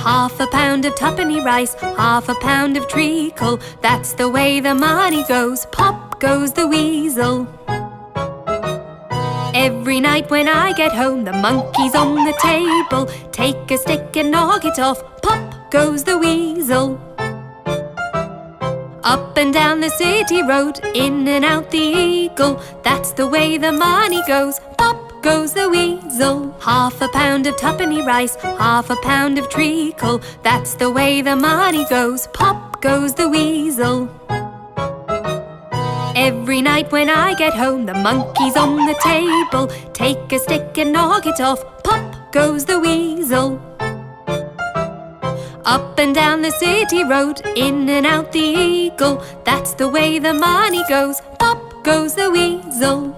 Half a pound of tuppenny rice, half a pound of treacle. That's the way the money goes. Pop goes the weasel. Every night when I get home, the monkey's on the table. Take a stick and knock it off. Pop goes the weasel. Up and down the city road, in and out the eagle. That's the way the money goes. Pop goes the weasel. Half a pound of tuppenny rice, half a pound of treacle. That's the way the money goes. Pop goes the weasel. Every night when I get home, the monkey's on the table. Take a stick and knock it off. Pop goes the weasel. Up and down the city road, in and out the eagle. That's the way the money goes. Pop goes the weasel.